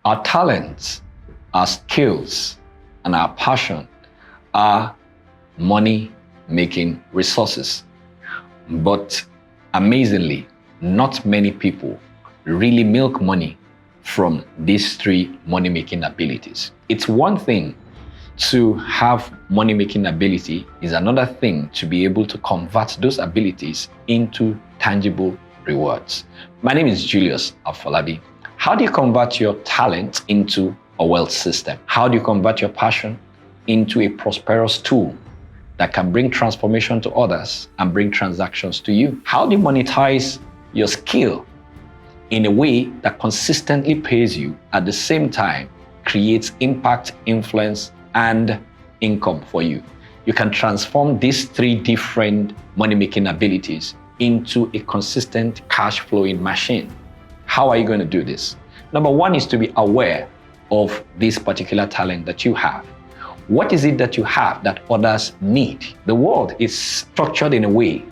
Our talents, our skills, and our passion are money-making resources. But amazingly, not many people really milk money from these three money-making abilities. It's one thing to have money-making ability, is another thing to be able to convert those abilities into tangible rewards. My name is Julius Afolabi. How do you convert your talent into a wealth system? How do you convert your passion into a prosperous tool that can bring transformation to others and bring transactions to you? How do you monetize your skill in a way that consistently pays you, at the same time creates impact, influence, and income for you? You can transform these three different money-making abilities into a consistent cash flowing machine. How are you going to do this? Number one is to be aware of this particular talent that you have. What is it that you have that others need? The world is structured in a way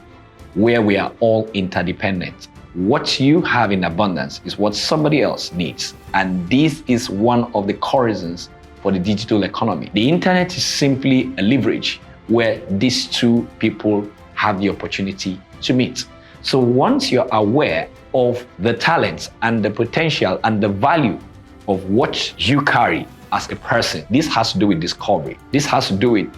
where we are all interdependent. What you have in abundance is what somebody else needs. And this is one of the core reasons for the digital economy. The internet is simply a leverage where these two people have the opportunity to meet. So once you're aware of the talents and the potential and the value of what you carry as a person, this has to do with discovery. This has to do with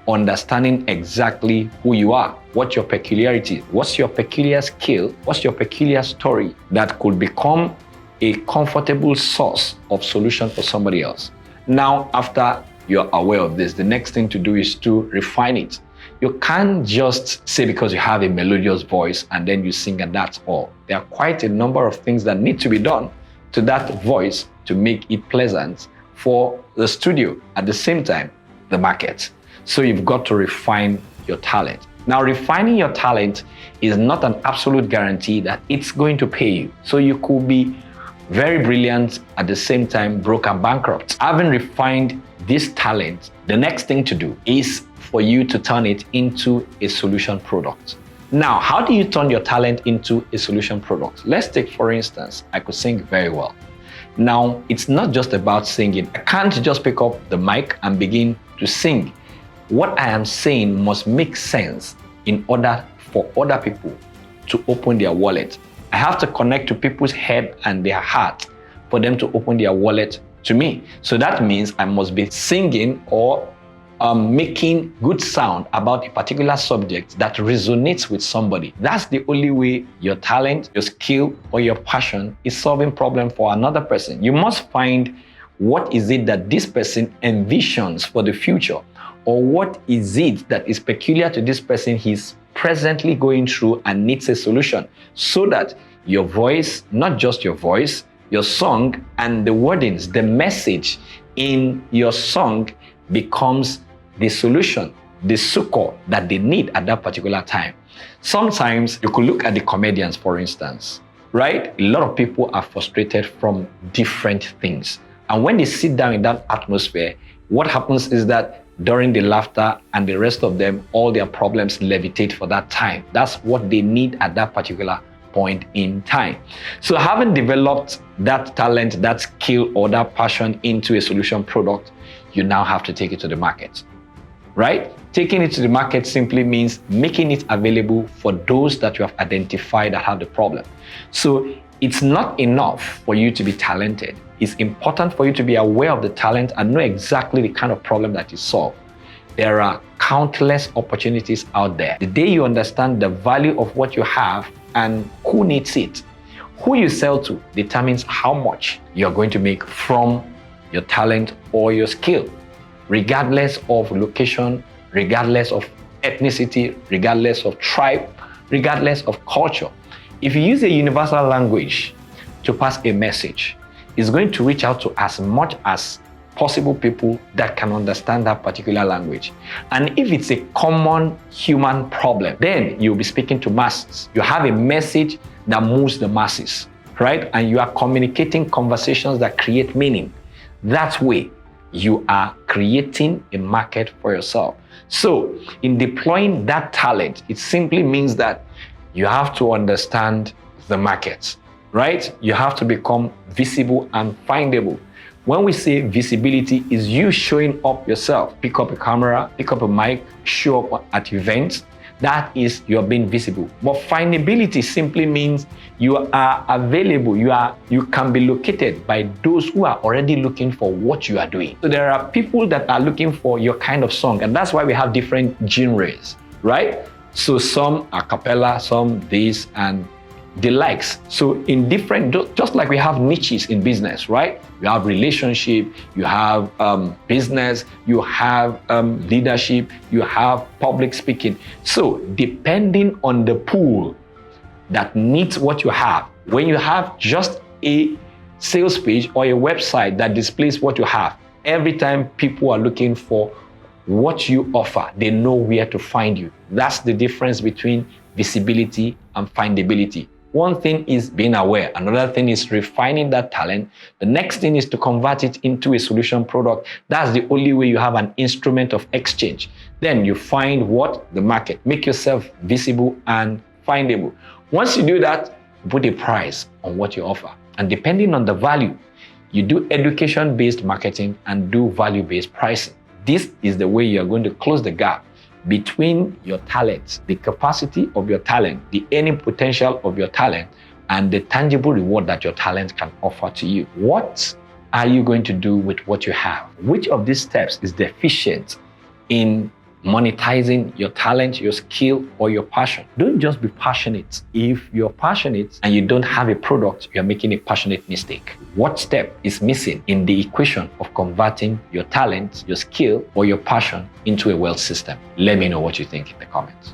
understanding exactly who you are, what your peculiarity is, what's your peculiar skill, what's your peculiar story that could become a comfortable source of solution for somebody else. Now, after you're aware of this, the next thing to do is to refine it. You can't just say because you have a melodious voice and then you sing and that's all. There are quite a number of things that need to be done to that voice to make it pleasant for the studio, at the same time, the market. So you've got to refine your talent. Now, refining your talent is not an absolute guarantee that it's going to pay you. So you could be very brilliant, at the same time broke and bankrupt. Having refined this talent, the next thing to do is for you to turn it into a solution product. Now, how do you turn your talent into a solution product? Let's take, for instance, I could sing very well. Now, it's not just about singing. I can't just pick up the mic and begin to sing. What I am saying must make sense in order for other people to open their wallet. I have to connect to people's head and their heart for them to open their wallet to me. So that means I must be singing or making good sound about a particular subject that resonates with somebody. That's the only way your talent, your skill, or your passion is solving problem for another person. You must find what is it that this person envisions for the future, or what is it that is peculiar to this person he's presently going through and needs a solution, so that your voice, not just your voice, your song and the wordings, the message in your song becomes the solution, the succor that they need at that particular time. Sometimes you could look at the comedians, for instance, right? A lot of people are frustrated from different things. And when they sit down in that atmosphere, what happens is that during the laughter and the rest of them, all their problems levitate for that time. That's what they need at that particular point in time. So having developed that talent, that skill, or that passion into a solution product, you now have to take it to the market, right? Taking it to the market simply means making it available for those that you have identified that have the problem. So it's not enough for you to be talented. It's important for you to be aware of the talent and know exactly the kind of problem that you solve. There are countless opportunities out there. The day you understand the value of what you have and who needs it, who you sell to determines how much you're going to make from your talent or your skill, regardless of location, regardless of ethnicity, regardless of tribe, regardless of culture. If you use a universal language to pass a message, it's going to reach out to as much as possible people that can understand that particular language. And if it's a common human problem, then you'll be speaking to masses. You have a message that moves the masses, right? And you are communicating conversations that create meaning. That way, you are creating a market for yourself. So in deploying that talent, it simply means that you have to understand the market, right? You have to become visible and findable. When we say visibility, is you showing up yourself. Pick up a camera, pick up a mic, show up at events. That is, you're being visible. But findability simply means you are available. You can be located by those who are already looking for what you are doing. So there are people that are looking for your kind of song, and that's why we have different genres, right? So some a cappella, some this, and the likes. So in different, just like we have niches in business, right? You have relationship, you have business, you have leadership, you have public speaking. So depending on the pool that needs what you have, when you have just a sales page or a website that displays what you have, every time people are looking for what you offer, they know where to find you. That's the difference between visibility and findability. One thing is being aware. Another thing is refining that talent. The next thing is to convert it into a solution product. That's the only way you have an instrument of exchange. Then you find what? The market. Make yourself visible and findable. Once you do that, put a price on what you offer. And depending on the value, you do education-based marketing and do value-based pricing. This is the way you're going to close the gap between your talents, the capacity of your talent, the earning potential of your talent, and the tangible reward that your talent can offer to you. What are you going to do with what you have? Which of these steps is deficient in monetizing your talent, your skill, or your passion? Don't just be passionate. If you're passionate and you don't have a product, you're making a passionate mistake. What step is missing in the equation of converting your talent, your skill, or your passion into a wealth system? Let me know what you think in the comments.